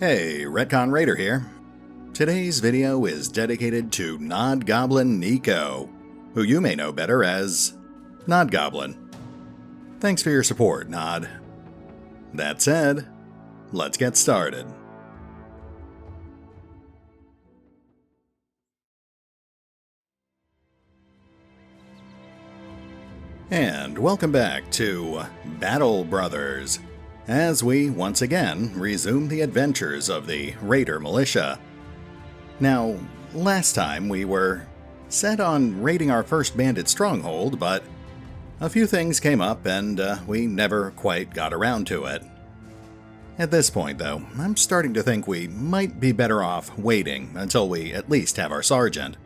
Hey, RetconRaider here. Today's video is dedicated to Nod Goblin Nico, who you may know better as Nod Goblin. Thanks for your support, Nod. That said, let's get started. And welcome back to Battle Brothers, as we once again resume the adventures of the Raider Militia. Now, last time we were set on raiding our first bandit stronghold, but a few things came up and we never quite got around to it. At this point, though, I'm starting to think we might be better off waiting until we at least have our sergeant.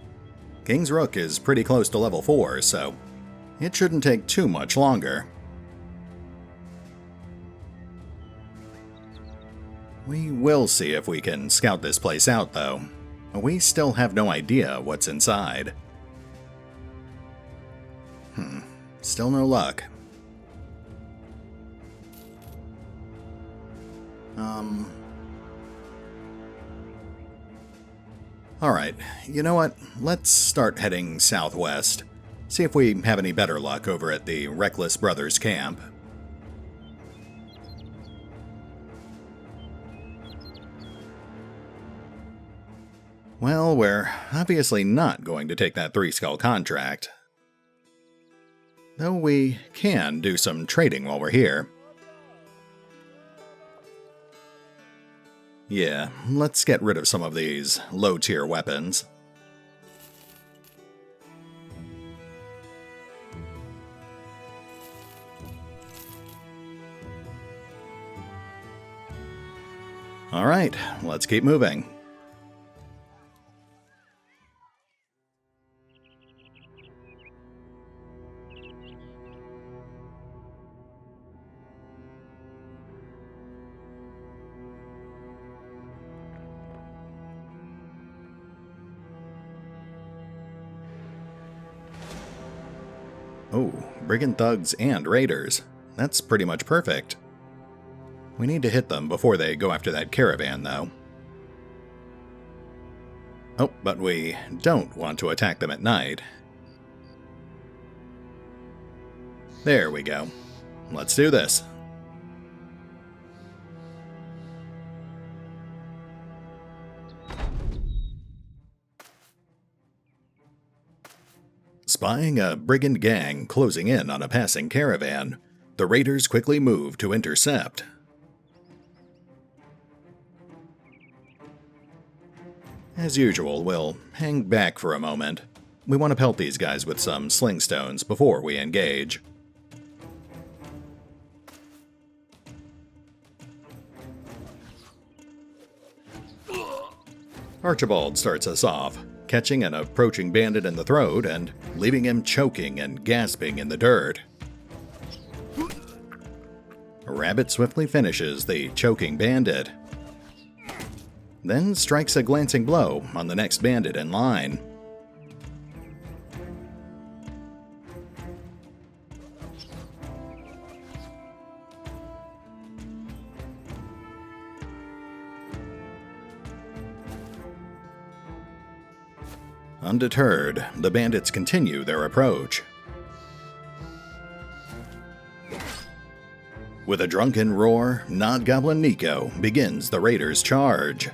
King's Rook is pretty close to level 4, so it shouldn't take too much longer. We will see if we can scout this place out, though. We still have no idea what's inside. Still no luck. Alright, you know what? Let's start heading southwest. See if we have any better luck over at the Reckless Brothers camp. Well, we're obviously not going to take that 3-skull contract. Though we can do some trading while we're here. Yeah, let's get rid of some of these low-tier weapons. Alright, let's keep moving. Oh, brigand thugs and raiders. That's pretty much perfect. We need to hit them before they go after that caravan, though. Oh, but we don't want to attack them at night. There we go. Let's do this. Spying a brigand gang closing in on a passing caravan, the raiders quickly move to intercept. As usual, we'll hang back for a moment. We want to pelt these guys with some sling stones before we engage. Archibald starts us off, catching an approaching bandit in the throat and leaving him choking and gasping in the dirt. Rabbit swiftly finishes the choking bandit, then strikes a glancing blow on the next bandit in line. Undeterred, the bandits continue their approach. With a drunken roar, Nod Goblin Nico begins the raiders' charge.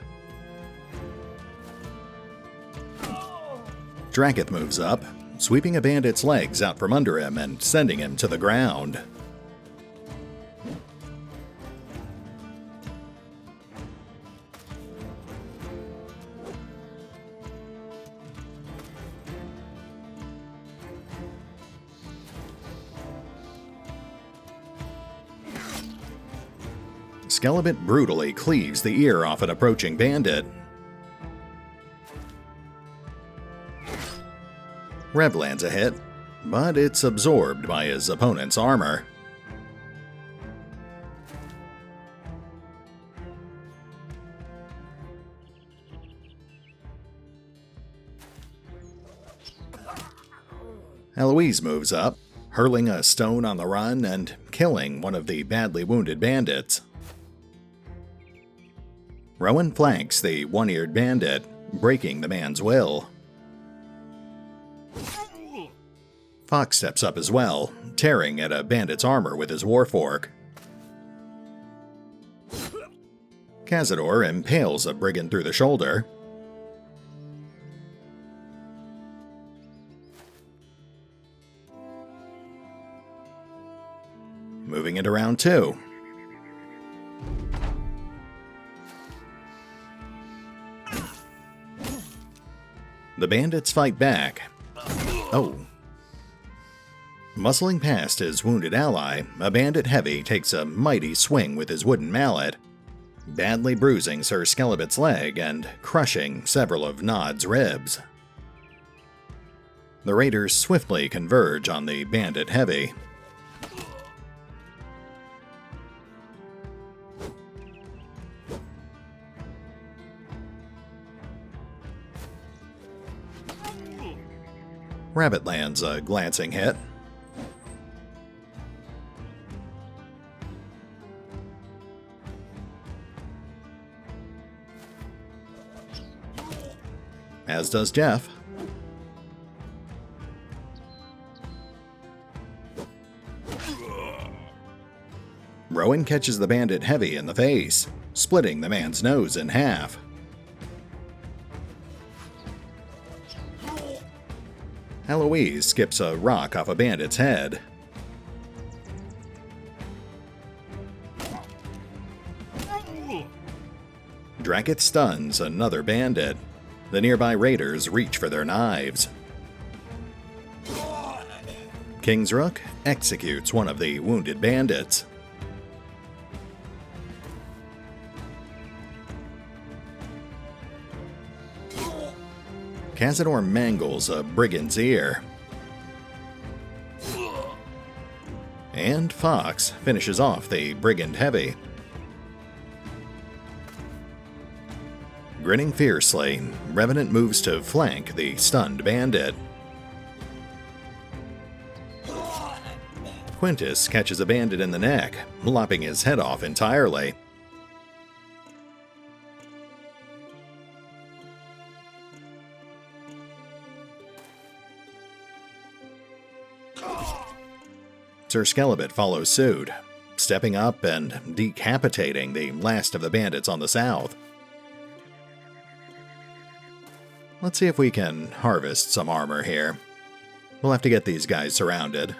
Drakiith moves up, sweeping a bandit's legs out from under him and sending him to the ground. Skelebit brutally cleaves the ear off an approaching bandit. Rev lands a hit, but it's absorbed by his opponent's armor. Alois moves up, hurling a stone on the run and killing one of the badly wounded bandits. Rowan flanks the one-eared bandit, breaking the man's will. Fox steps up as well, tearing at a bandit's armor with his warfork. Cazador impales a brigand through the shoulder. Moving into round 2. The bandits fight back. Oh. Muscling past his wounded ally, a bandit heavy takes a mighty swing with his wooden mallet, badly bruising Sir Skelebit's leg and crushing several of Nod's ribs. The raiders swiftly converge on the bandit heavy. Rabbit lands a glancing hit. As does Jeff. Rowan catches the bandit heavy in the face, splitting the man's nose in half. Alois skips a rock off a bandit's head. Drakiith stuns another bandit. The nearby raiders reach for their knives. King's Rook executes one of the wounded bandits. Cazador mangles a brigand's ear. And Fox finishes off the brigand heavy. Grinning fiercely, Revenant moves to flank the stunned bandit. Quintus catches a bandit in the neck, lopping his head off entirely. Sir Skelebit follows suit, stepping up and decapitating the last of the bandits on the south. Let's see if we can harvest some armor here. We'll have to get these guys surrounded.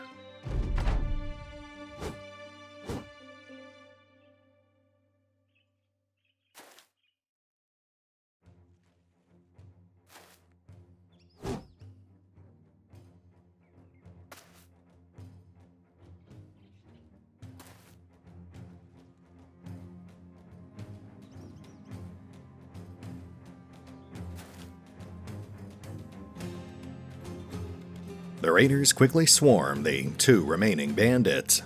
The raiders quickly swarm the 2 remaining bandits.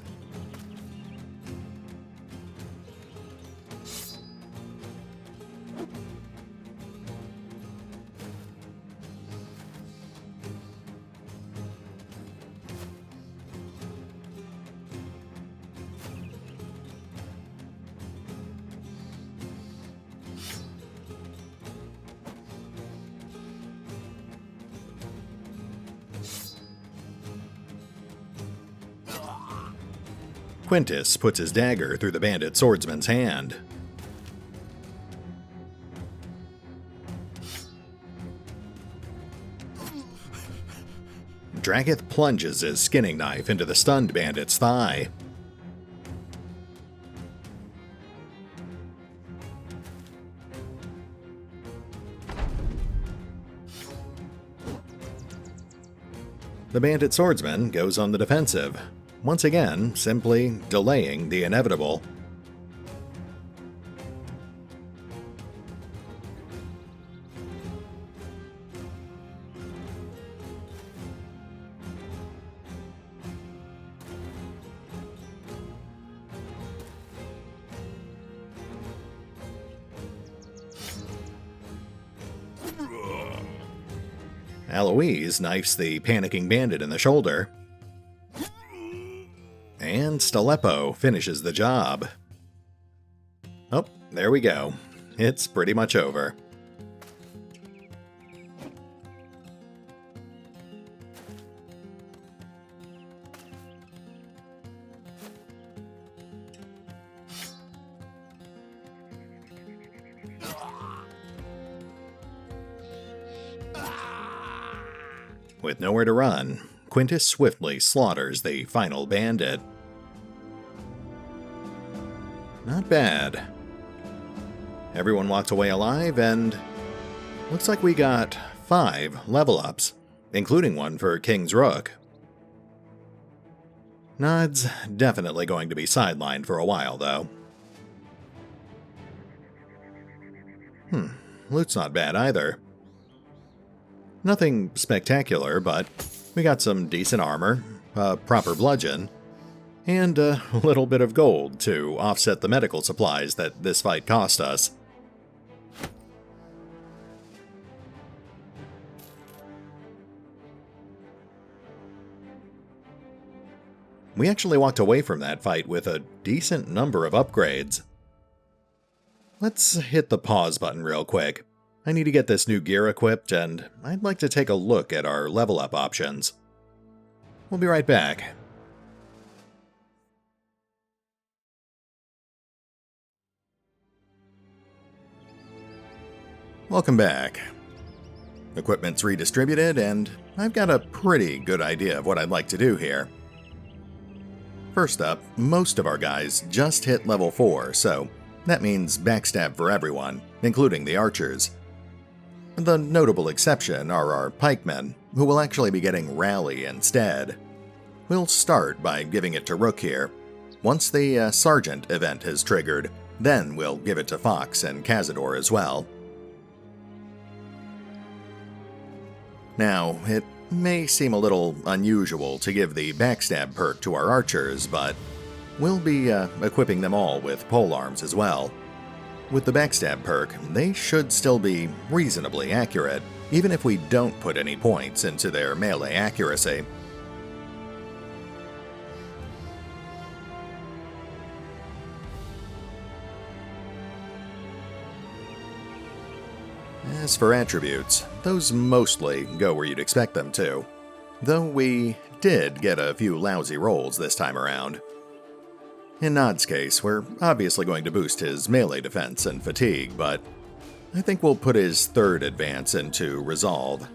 Quintus puts his dagger through the bandit swordsman's hand. Drakiith plunges his skinning knife into the stunned bandit's thigh. The bandit swordsman goes on the defensive, once again simply delaying the inevitable. Alois knifes the panicking bandit in the shoulder. And Stalepo finishes the job. Oh, there we go. it's pretty much over. With nowhere to run, Quintus swiftly slaughters the final bandit. Not bad. Everyone walked away alive, and looks like we got 5 level ups, including one for King's Rook. Nod's definitely going to be sidelined for a while, though. Loot's not bad either. Nothing spectacular, but we got some decent armor, a proper bludgeon, and a little bit of gold to offset the medical supplies that this fight cost us. We actually walked away from that fight with a decent number of upgrades. Let's hit the pause button real quick. I need to get this new gear equipped, and I'd like to take a look at our level up options. We'll be right back. Welcome back. Equipment's redistributed, and I've got a pretty good idea of what I'd like to do here. First up, most of our guys just hit level 4, so that means backstab for everyone, including the archers. The notable exception are our pikemen, who will actually be getting Rally instead. We'll start by giving it to Rook here. Once the Sergeant event is triggered, then we'll give it to Fox and Cazador as well. Now, it may seem a little unusual to give the backstab perk to our archers, but we'll be equipping them all with polearms as well. With the backstab perk, they should still be reasonably accurate, even if we don't put any points into their melee accuracy. As for attributes, those mostly go where you'd expect them to, though we did get a few lousy rolls this time around. In Nod's case, we're obviously going to boost his melee defense and fatigue, but I think we'll put his 3rd advance into Resolve.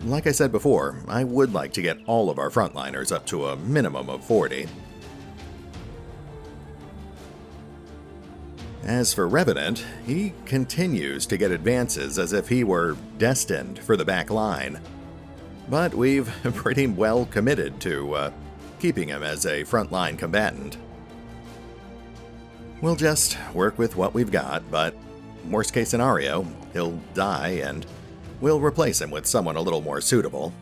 Like I said before, I would like to get all of our frontliners up to a minimum of 40. As for Revenant, he continues to get advances as if he were destined for the back line. But we've pretty well committed to keeping him as a frontline combatant. We'll just work with what we've got, but worst case scenario, he'll die and we'll replace him with someone a little more suitable.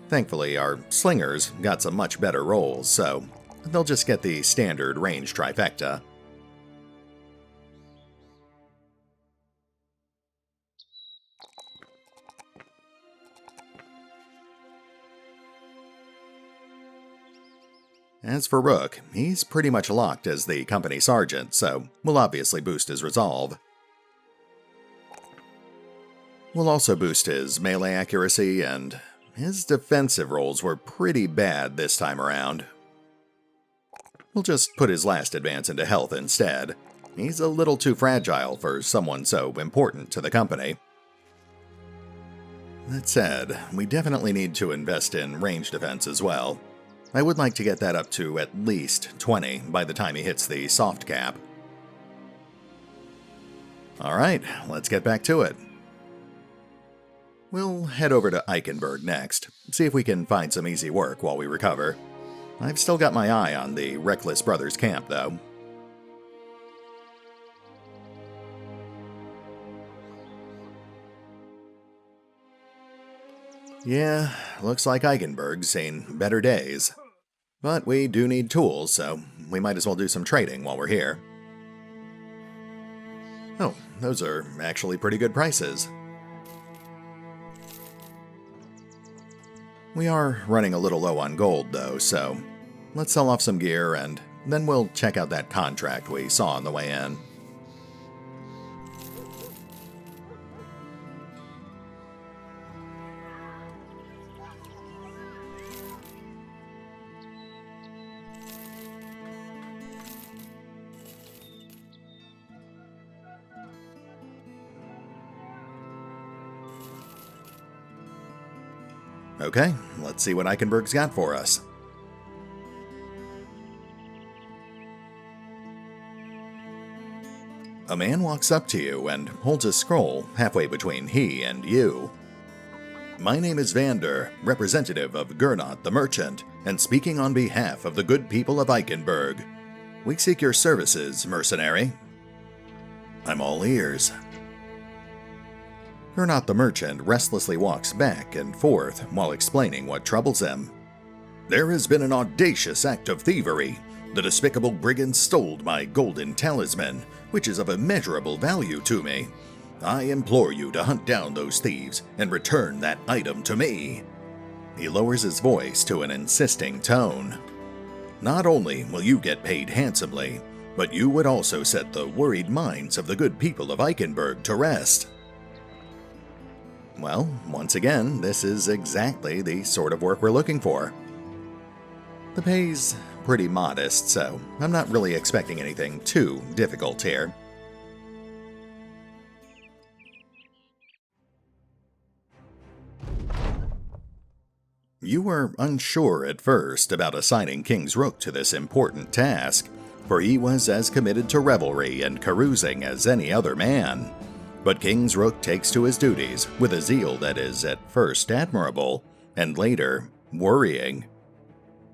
Thankfully, our slingers got some much better rolls, so they'll just get the standard range trifecta. As for Rook, he's pretty much locked as the company sergeant, so we'll obviously boost his resolve. We'll also boost his melee accuracy, and his defensive rolls were pretty bad this time around. We'll just put his last advance into health instead. He's a little too fragile for someone so important to the company. That said, we definitely need to invest in range defense as well. I would like to get that up to at least 20 by the time he hits the soft cap. Alright, let's get back to it. We'll head over to Eichenberg next, see if we can find some easy work while we recover. I've still got my eye on the Reckless Brothers camp, though. Yeah, looks like Eichenberg's seen better days. But we do need tools, so we might as well do some trading while we're here. Oh, those are actually pretty good prices. We are running a little low on gold, though, so let's sell off some gear and then we'll check out that contract we saw on the way in. Okay, let's see what Eichenberg's got for us. A man walks up to you and holds a scroll halfway between he and you. My name is Vander, representative of Gernot the Merchant, and speaking on behalf of the good people of Eichenberg. We seek your services, mercenary. I'm all ears. Gernot the Merchant restlessly walks back and forth while explaining what troubles him. There has been an audacious act of thievery. The despicable brigands stole my golden talisman, which is of immeasurable value to me. I implore you to hunt down those thieves and return that item to me. He lowers his voice to an insisting tone. Not only will you get paid handsomely, but you would also set the worried minds of the good people of Eichenberg to rest. Well, once again, this is exactly the sort of work we're looking for. The pay's pretty modest, so I'm not really expecting anything too difficult here. You were unsure at first about assigning King's Rook to this important task, for he was as committed to revelry and carousing as any other man. But King's Rook takes to his duties with a zeal that is at first admirable, and later worrying.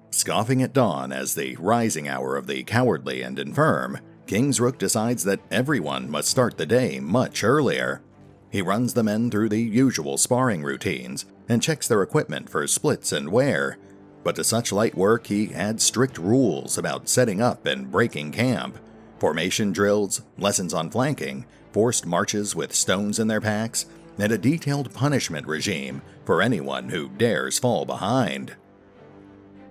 Scoffing at dawn as the rising hour of the cowardly and infirm, King's Rook decides that everyone must start the day much earlier. He runs the men through the usual sparring routines and checks their equipment for splits and wear, but to such light work he adds strict rules about setting up and breaking camp, formation drills, lessons on flanking, forced marches with stones in their packs, and a detailed punishment regime for anyone who dares fall behind.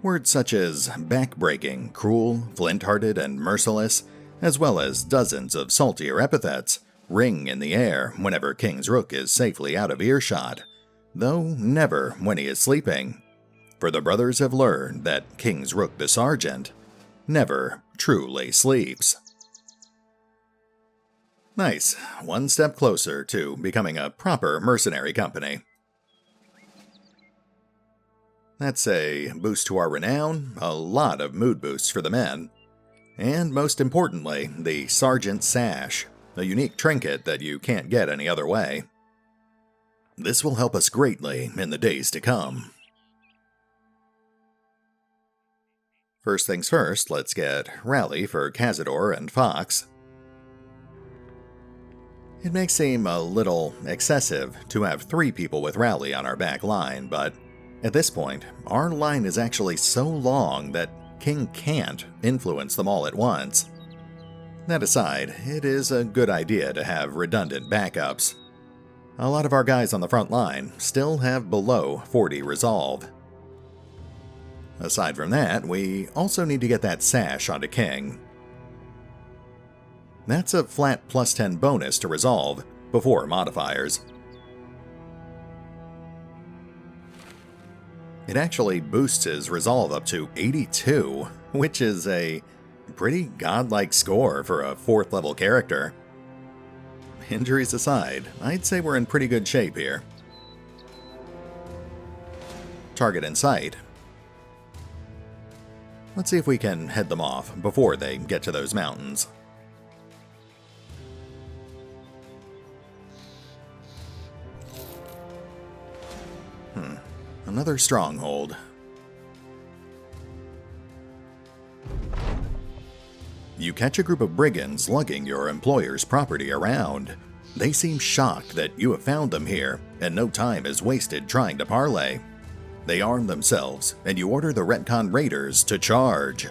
Words such as backbreaking, cruel, flint-hearted, and merciless, as well as dozens of saltier epithets, ring in the air whenever King's Rook is safely out of earshot, though never when he is sleeping. For the brothers have learned that King's Rook the Sergeant never truly sleeps. Nice, one step closer to becoming a proper mercenary company. That's a boost to our renown, a lot of mood boosts for the men, and most importantly, the Sergeant Sash, a unique trinket that you can't get any other way. This will help us greatly in the days to come. First things first, let's get Rally for Cazador and Fox. It may seem a little excessive to have 3 people with Rally on our back line, but at this point, our line is actually so long that King can't influence them all at once. That aside, it is a good idea to have redundant backups. A lot of our guys on the front line still have below 40 resolve. Aside from that, we also need to get that sash onto King. That's a flat plus 10 bonus to resolve, before modifiers. It actually boosts his resolve up to 82, which is a pretty godlike score for a 4th level character. Injuries aside, I'd say we're in pretty good shape here. Target in sight. Let's see if we can head them off before they get to those mountains. Another stronghold. You catch a group of brigands lugging your employer's property around. They seem shocked that you have found them here, and no time is wasted trying to parley. They arm themselves, and you order the RetconRaiders to charge.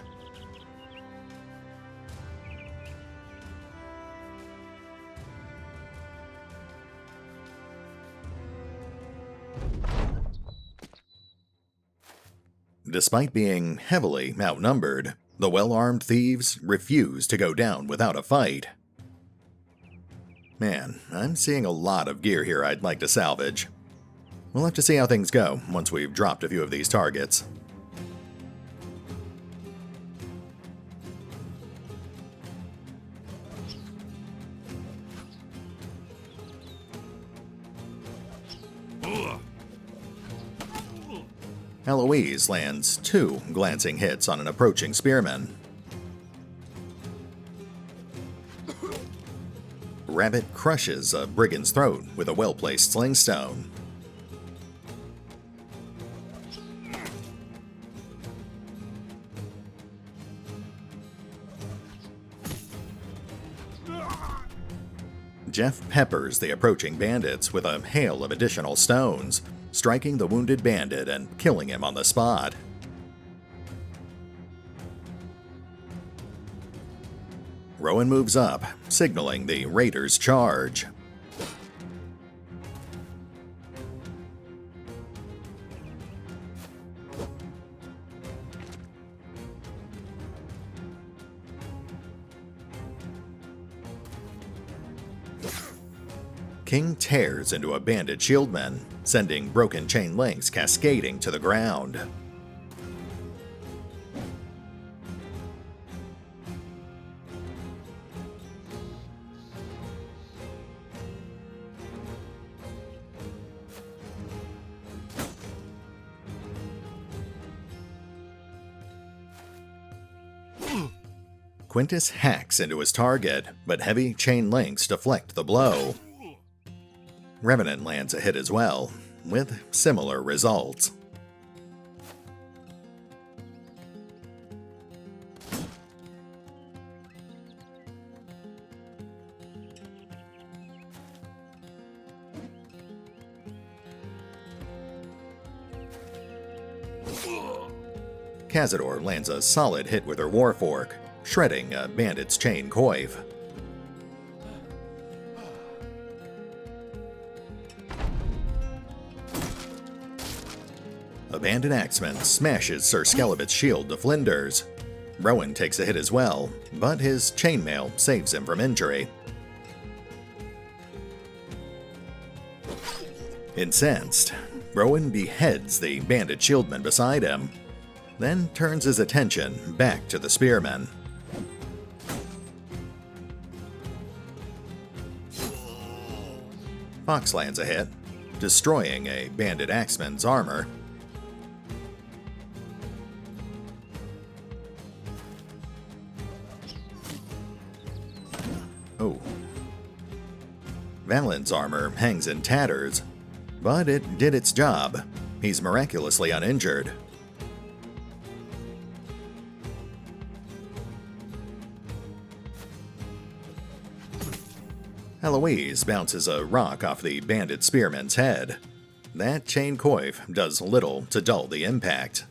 Despite being heavily outnumbered, the well-armed thieves refuse to go down without a fight. Man, I'm seeing a lot of gear here I'd like to salvage. We'll have to see how things go once we've dropped a few of these targets. Alois lands 2 glancing hits on an approaching spearman. Rabbit crushes a brigand's throat with a well-placed slingstone. Jeff peppers the approaching bandits with a hail of additional stones, striking the wounded bandit and killing him on the spot. Rowan moves up, signaling the raiders' charge. King tears into a bandit shieldman, sending broken chain links cascading to the ground. Quintus hacks into his target, but heavy chain links deflect the blow. Revenant lands a hit as well, with similar results. Cazador lands a solid hit with her warfork, shredding a bandit's chain coif. A bandit axeman smashes Sir Skelebit's shield to flinders. Rowan takes a hit as well, but his chainmail saves him from injury. Incensed, Rowan beheads the bandit shieldman beside him, then turns his attention back to the spearman. Fox lands a hit, destroying a bandit axeman's armor. Oh. Valin's armor hangs in tatters, but it did its job. He's miraculously uninjured. Alois bounces a rock off the bandit spearman's head. That chain coif does little to dull the impact.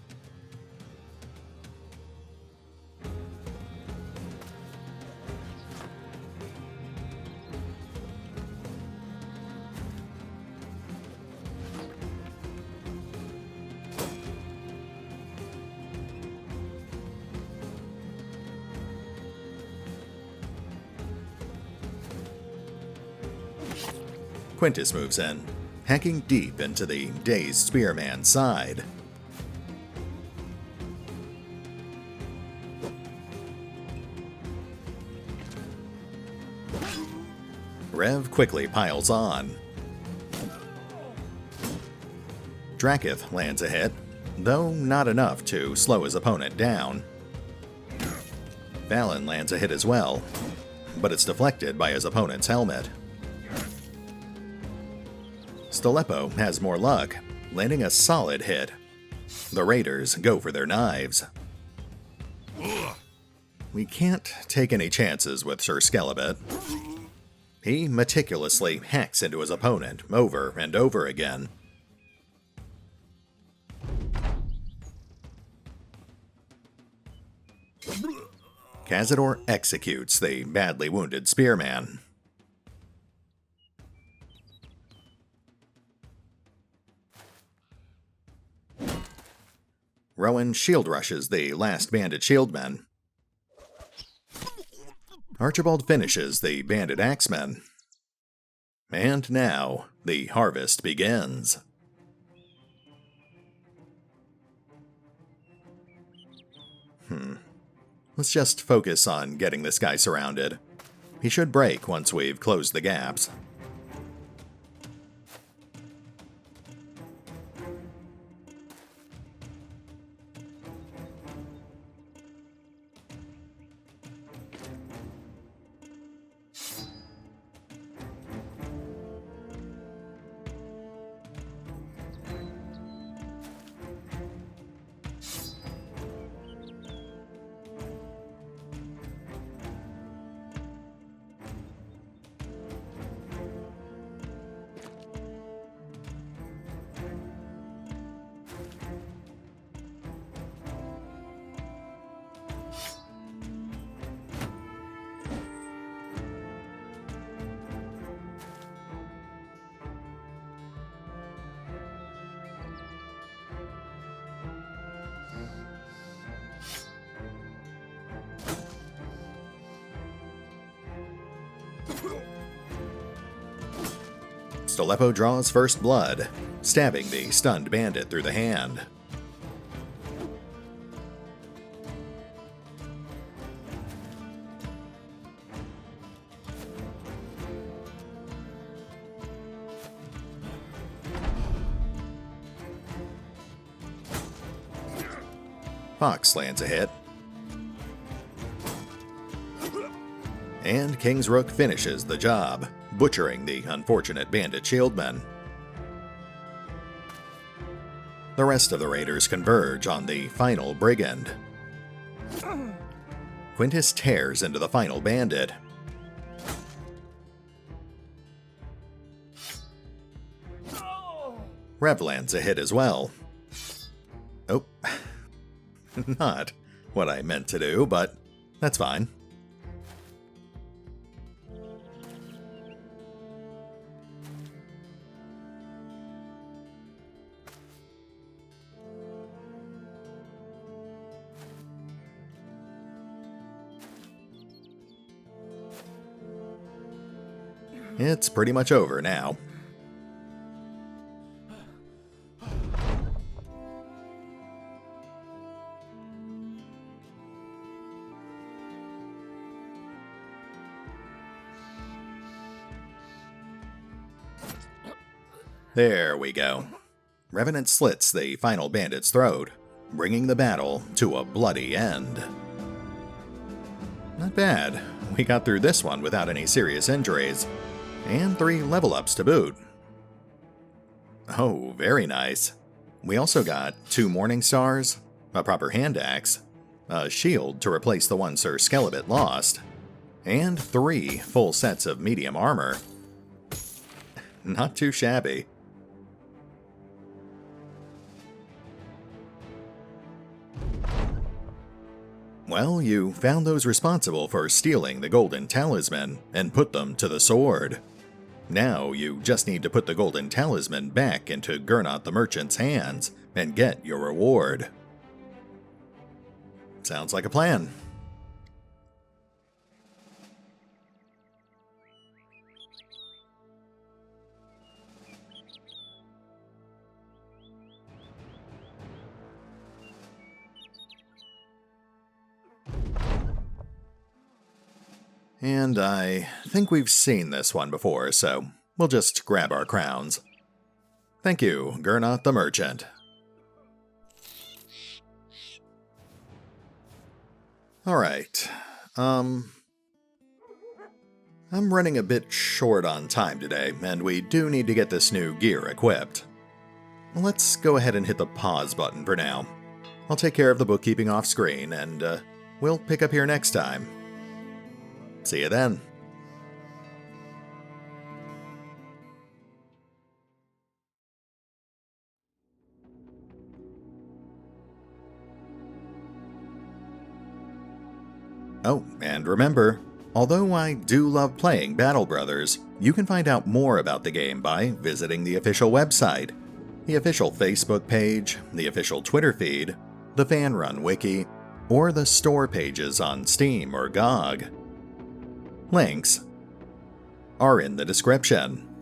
Quintus moves in, hacking deep into the dazed spearman's side. Rev quickly piles on. Drakiith lands a hit, though not enough to slow his opponent down. Valin lands a hit as well, but it's deflected by his opponent's helmet. Stolepo has more luck, landing a solid hit. The raiders go for their knives. We can't take any chances with Sir Skelebit. He meticulously hacks into his opponent over and over again. Cazador executes the badly wounded spearman. Rowan shield rushes the last bandit shieldman. Archibald finishes the bandit axemen. And now, the harvest begins. Let's just focus on getting this guy surrounded. He should break once we've closed the gaps. Stolepo draws first blood, stabbing the stunned bandit through the hand. Fox lands a hit. And King's Rook finishes the job, butchering the unfortunate bandit shieldmen. The rest of the raiders converge on the final brigand. Quintus tears into the final bandit. Rev lands a hit as well. Oh, not what I meant to do, but that's fine. It's pretty much over now. There we go. Revenant slits the final bandit's throat, bringing the battle to a bloody end. Not bad. We got through this one without any serious injuries. And 3 level ups to boot. Oh, very nice. We also got 2 Morning Stars, a proper hand axe, a shield to replace the one Sir Skelebit lost, and 3 full sets of medium armor. Not too shabby. Well, you found those responsible for stealing the golden talisman and put them to the sword. Now you just need to put the golden talisman back into Gernot the merchant's hands and get your reward. Sounds like a plan. And I think we've seen this one before, so we'll just grab our crowns. Thank you, Gernot the Merchant. Alright, I'm running a bit short on time today, and we do need to get this new gear equipped. Let's go ahead and hit the pause button for now. I'll take care of the bookkeeping off screen, and we'll pick up here next time. See you then. Oh, and remember, although I do love playing Battle Brothers, you can find out more about the game by visiting the official website, the official Facebook page, the official Twitter feed, the FanRun wiki, or the store pages on Steam or GOG. Links are in the description.